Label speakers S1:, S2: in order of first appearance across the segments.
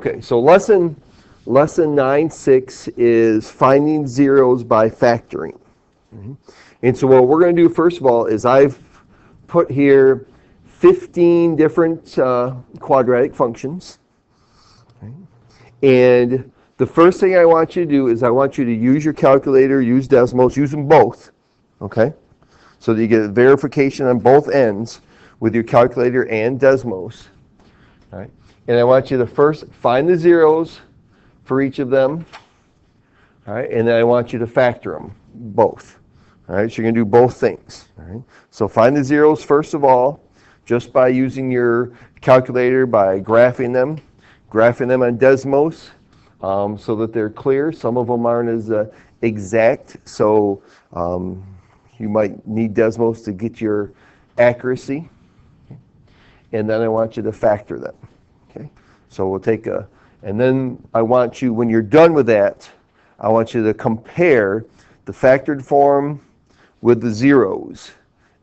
S1: Okay, so lesson 9.6 is finding zeros by factoring. And so what we're going to do first of all is I've put here 15 different quadratic functions. And the first thing I want you to do is I want you to use your calculator, use decimals, use them both, okay? So that you get verification on both ends with your calculator and decimals. All right? And I want you to first find the zeros for each of them. All right? And then I want you to factor them, both. All right? So you're going to do both things. All right? So find the zeros first of all, just by using your calculator, by graphing them on Desmos, so that they're clear. Some of them aren't as exact, so you might need Desmos to get your accuracy. And then I want you to factor them. Okay, so we'll take and then I want you, when you're done with that, I want you to compare the factored form with the zeros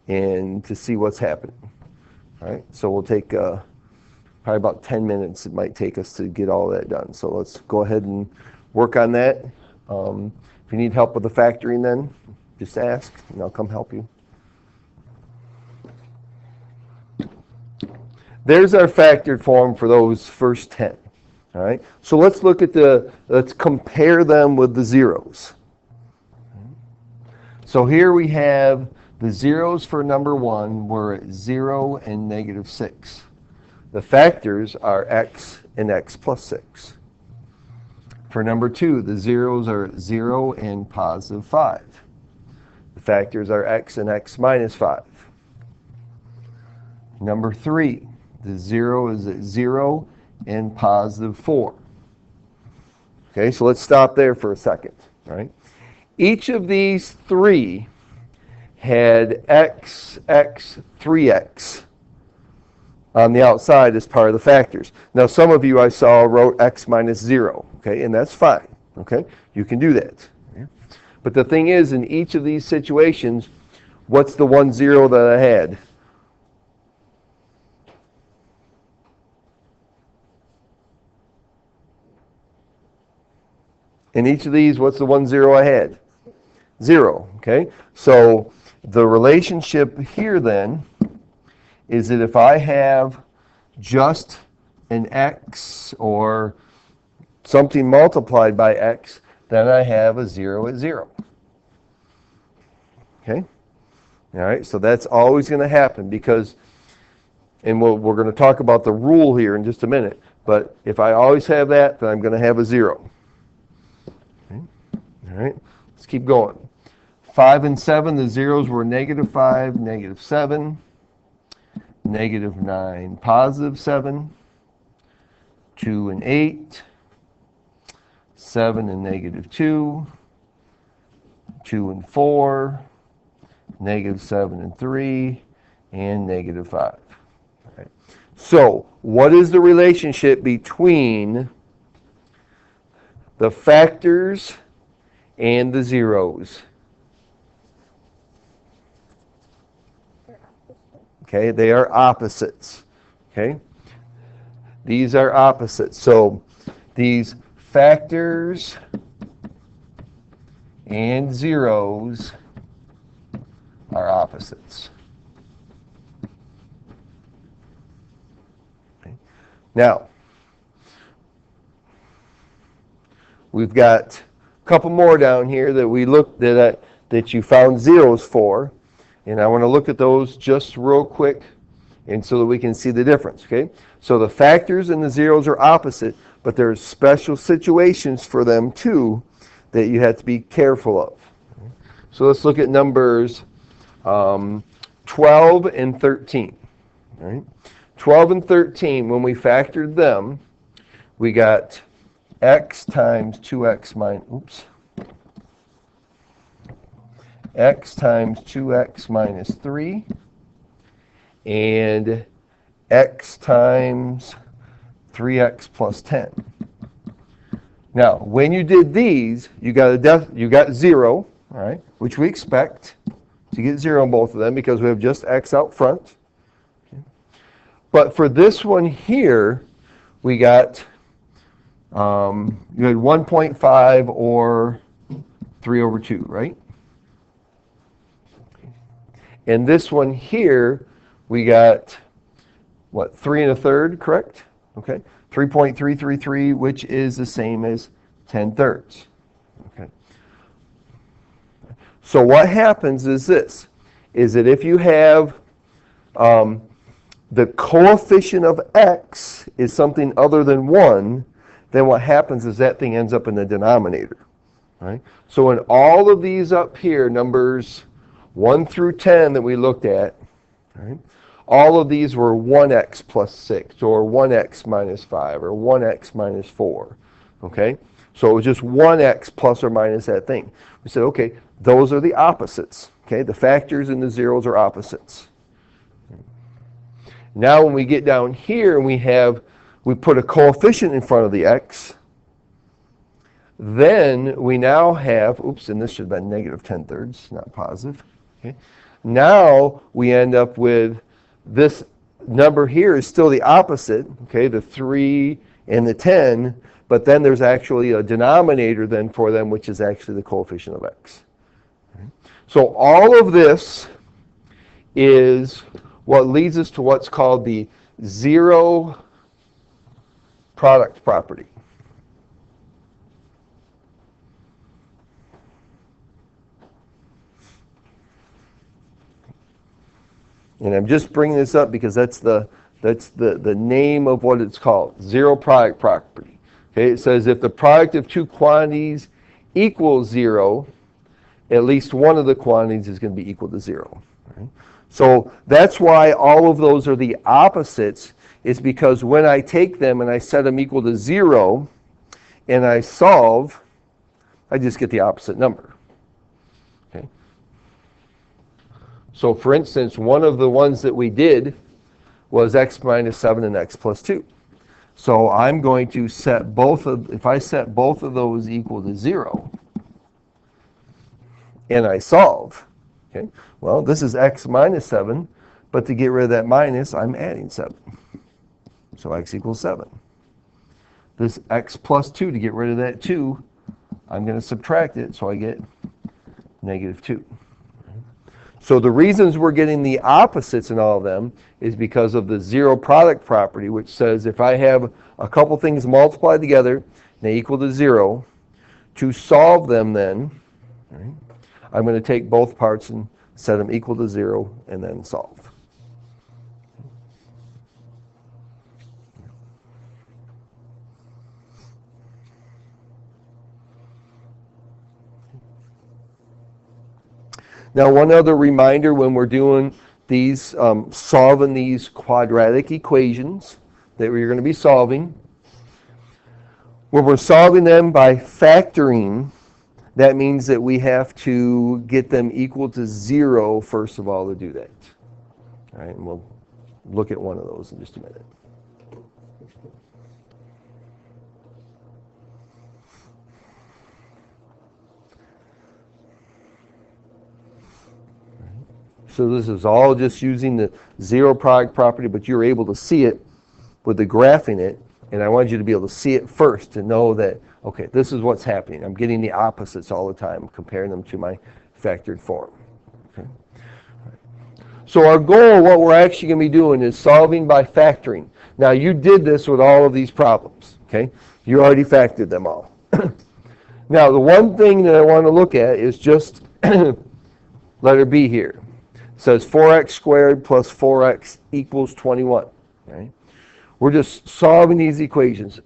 S1: and to see what's happening. All right, so we'll take probably about 10 minutes it might take us to get all that done. So let's go ahead and work on that. If you need help with the factoring then, just ask and I'll come help you. There's our factored form for those first 10. All right, so let's look at let's compare them with the zeros. So here we have the zeros for number 1 were at 0 and negative 6. The factors are x and x plus 6. For number 2, the zeros are 0 and positive 5. The factors are x and x minus 5. Number 3, the 0 is at 0 and positive 4. Okay, so let's stop there for a second. All right? Each of these 3 had x, 3x on the outside as part of the factors. Now some of you I saw wrote x minus 0, okay, and that's fine, okay? You can do that. Okay? But the thing is, in each of these situations, what's the 1 0 that I had? In each of these, what's the 1 0 I had? 0, okay? So the relationship here then is that if I have just an x or something multiplied by x, then I have a 0 at 0. Okay? All right, so that's always going to happen because, and we're going to talk about the rule here in just a minute, but if I always have that, then I'm going to have a 0. Okay? All right, let's keep going. 5 and 7, the zeros were negative 5, negative 7, negative 9, positive 7, 2 and 8, 7 and negative 2, 2 and 4, negative 7 and 3, and negative 5. All right. So, what is the relationship between the factors and the zeros? Okay, they are opposites. Okay, these are opposites. So these factors and zeros are opposites. Okay. Now, we've got a couple more down here that we looked at that you found zeros for. And I want to look at those just real quick and so that we can see the difference, okay? So the factors and the zeros are opposite, but there's special situations for them too that you have to be careful of. So let's look at numbers 12 and 13. All right? 12 and 13, when we factored them, we got x times 2x minus, x times 2x minus 3 and x times 3x plus 10. Now, when you did these, you got 0, all right, which we expect to get 0 on both of them because we have just x out front. Okay. But for this one here, we got You had 1.5 or 3 over 2, right? And this one here, we got, what, 3 1/3, correct? Okay, 3.333, which is the same as 10/3. Okay. So what happens is this, is that if you have the coefficient of x is something other than 1, then what happens is that thing ends up in the denominator. Right? So in all of these up here, numbers 1 through 10 that we looked at, right, all of these were 1x plus 6, or 1x minus 5, or 1x minus 4. Okay? So it was just 1x plus or minus that thing. We said, okay, those are the opposites. Okay? The factors and the zeros are opposites. Now when we get down here and we put a coefficient in front of the x, then we now have, oops, and this should have been negative 10/3, not positive. Okay. Now we end up with this number here is still the opposite, okay, the 3 and the 10, but then there's actually a denominator then for them, which is actually the coefficient of x. Okay. So all of this is what leads us to what's called the zero product property. And I'm just bringing this up because that's the name of what it's called, zero product property. Okay, it says if the product of two quantities equals 0, at least one of the quantities is going to be equal to 0. Right? So that's why all of those are the opposites, is because when I take them and I set them equal to 0 and I solve, I just get the opposite number. Okay. So for instance, one of the ones that we did was x minus 7 and x plus 2. So I'm going to set if I set both of those equal to 0 and I solve, okay, well, this is x minus 7, but to get rid of that minus, I'm adding 7. So x equals 7. This x plus 2, to get rid of that 2, I'm going to subtract it, so I get negative 2. So the reasons we're getting the opposites in all of them is because of the zero product property, which says if I have a couple things multiplied together and they equal to 0, to solve them then, right, I'm going to take both parts and set them equal to 0 and then solve. Now, one other reminder when we're doing these, solving these quadratic equations that we're going to be solving, when we're solving them by factoring, that means that we have to get them equal to 0 first of all to do that. All right, and we'll look at one of those in just a minute. So this is all just using the zero product property, but you're able to see it with the graphing it, and I want you to be able to see it first to know that, okay, this is what's happening. I'm getting the opposites all the time, comparing them to my factored form. Okay. So our goal, what we're actually going to be doing is solving by factoring. Now you did this with all of these problems, okay? You already factored them all. Now the one thing that I want to look at is just letter B here. It says 4x squared plus 4x equals 21. Right? We're just solving these equations.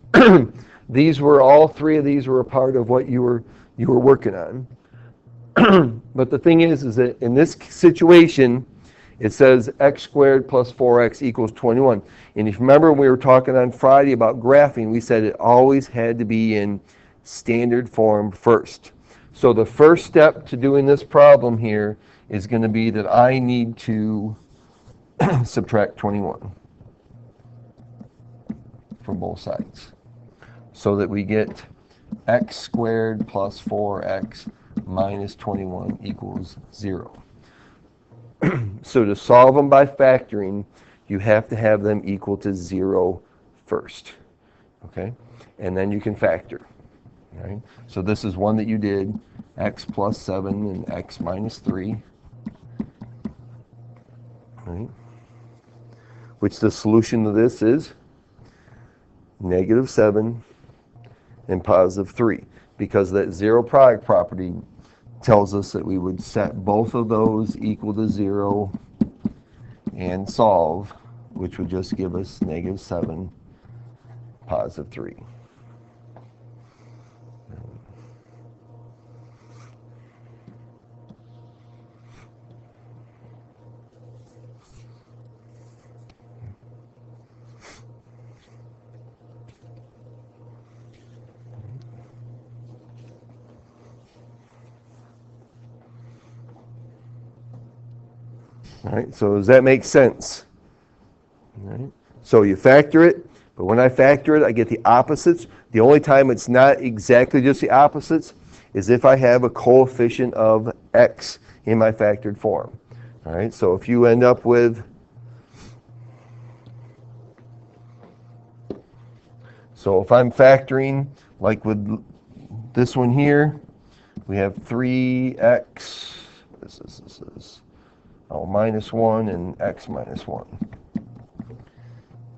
S1: These were, all three of these were a part of what you were working on. But the thing is that in this situation, it says x squared plus 4x equals 21. And if you remember when we were talking on Friday about graphing, we said it always had to be in standard form first. So the first step to doing this problem here is going to be that I need to subtract 21 from both sides, so that we get x squared plus 4x minus 21 equals 0. So to solve them by factoring, you have to have them equal to 0 first. okay? And then you can factor, right? So this is one that you did, x plus 7 and x minus 3, right? Which the solution to this is negative 7 and positive 3, because that zero product property tells us that we would set both of those equal to 0 and solve, which would just give us negative 7, positive 3. All right, so does that make sense? All right. So you factor it, but when I factor it, I get the opposites. The only time it's not exactly just the opposites is if I have a coefficient of x in my factored form. All right, so if you end up with, so if I'm factoring, like with this one here, we have 3x, this is minus 1 and x minus 1.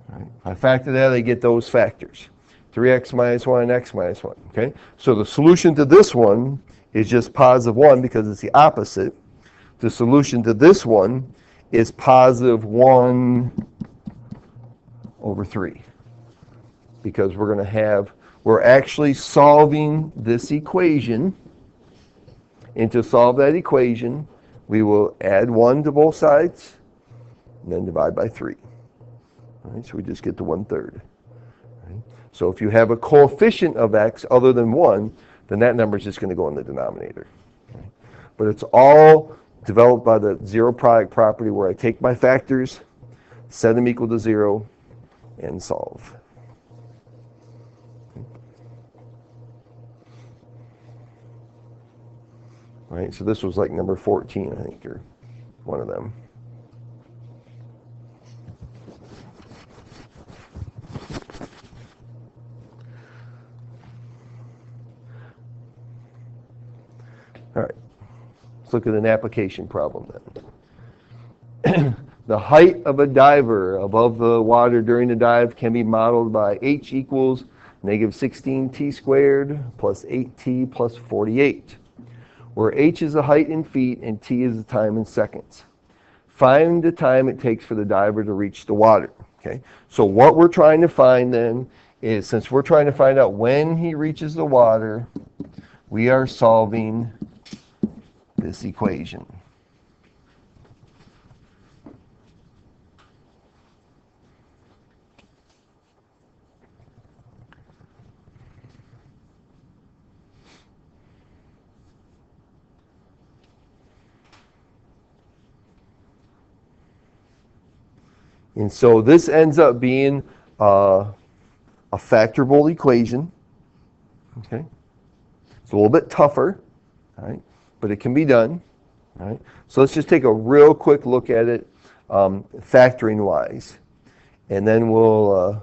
S1: Right. If I factor that, I get those factors. 3x minus 1 and x minus 1. Okay? So the solution to this one is just positive 1 because it's the opposite. The solution to this one is positive 1 over 3. Because we're actually solving this equation. And to solve that equation, we will add 1 to both sides and then divide by 3. All right, so we just get to 1/3. Right? So if you have a coefficient of x other than 1, then that number is just going to go in the denominator. Okay? But it's all developed by the zero product property where I take my factors, set them equal to 0, and solve. All right, so this was like number 14, I think, or one of them. All right, let's look at an application problem then. The height of a diver above the water during the dive can be modeled by h equals negative 16t squared plus 8t plus 48, where h is the height in feet and t is the time in seconds. Find the time it takes for the diver to reach the water. Okay, so what we're trying to find then is, since we're trying to find out when he reaches the water, we are solving this equation. And so this ends up being a factorable equation. Okay, it's a little bit tougher, all right, but it can be done. All right, so let's just take a real quick look at it, factoring wise, and then we'll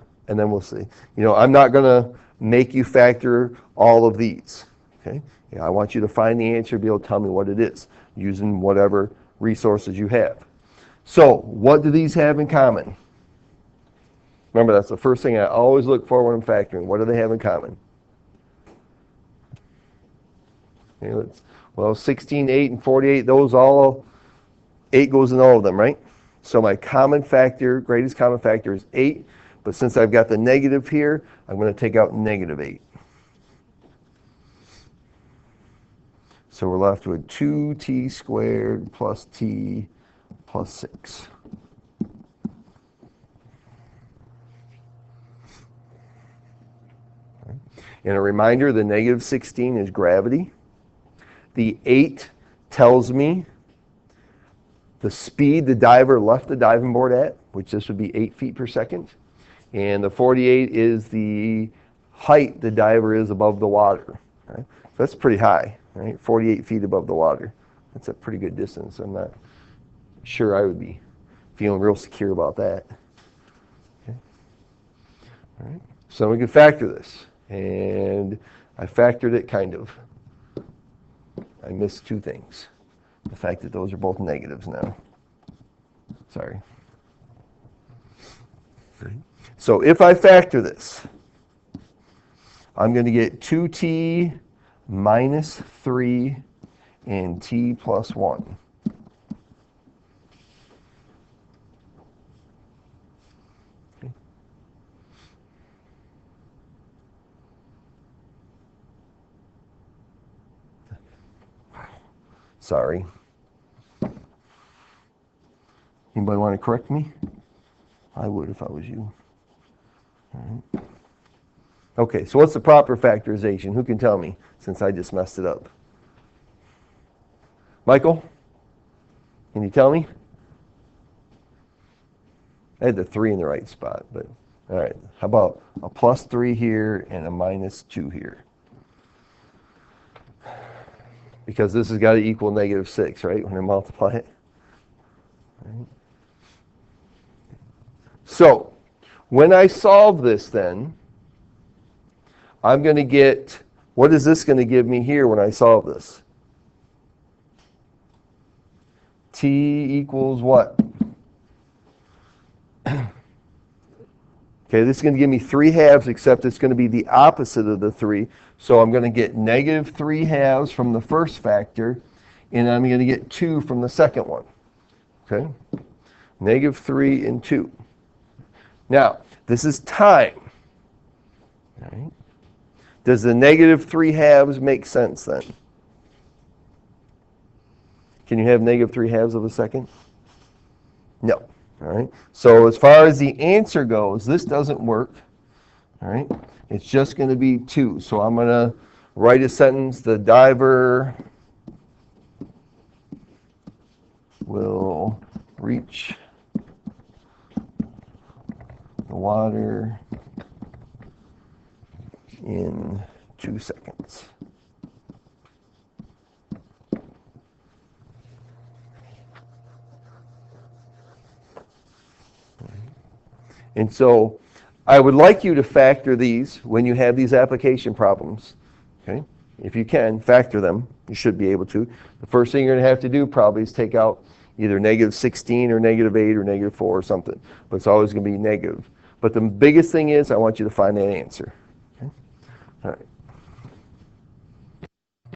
S1: see. You know, I'm not going to make you factor all of these. Okay, I want you to find the answer, be able to tell me what it is using whatever resources you have. So, what do these have in common? Remember, that's the first thing I always look for when I'm factoring. What do they have in common? Okay, well, 16, 8, and 48, those all, 8 goes in all of them, right? So my common factor, greatest common factor is 8, but since I've got the negative here, I'm going to take out negative 8. So we're left with 2t squared plus t plus 6. And a reminder, the negative 16 is gravity. The 8 tells me the speed the diver left the diving board at, which this would be 8 feet per second. And the 48 is the height the diver is above the water. Right? So that's pretty high, right? 48 feet above the water. That's a pretty good distance. I'm not sure I would be feeling real secure about that. Okay. All right. So we can factor this. And I factored it kind of. I missed two things. The fact that those are both negatives now. Sorry. So if I factor this, I'm going to get 2t minus 3 and t plus 1. Okay. Sorry. Anybody want to correct me? I would if I was you. All right. Okay, so what's the proper factorization? Who can tell me, since I just messed it up? Michael? Can you tell me? I had the 3 in the right spot, but all right. How about a plus 3 here and a minus 2 here? Because this has got to equal negative 6, right, when I multiply it? All right. So, when I solve this then, I'm going to get, what is this going to give me here when I solve this? T equals what? Okay, this is going to give me 3 halves, except it's going to be the opposite of the 3. So I'm going to get negative 3 halves from the first factor, and I'm going to get 2 from the second one. Okay? Negative 3 and 2. Now, this is time. All right? Does the negative 3 halves make sense then? Can you have negative 3 halves of a second? No. All right. So as far as the answer goes, this doesn't work. All right. It's just going to be 2. So I'm going to write a sentence. The diver will reach the water in 2 seconds. And so I would like you to factor these when you have these application problems. Okay? If you can, factor them. You should be able to. The first thing you're going to have to do probably is take out either negative 16 or negative 8 or negative 4 or something. But it's always going to be negative. But the biggest thing is I want you to find that answer. Okay? All right.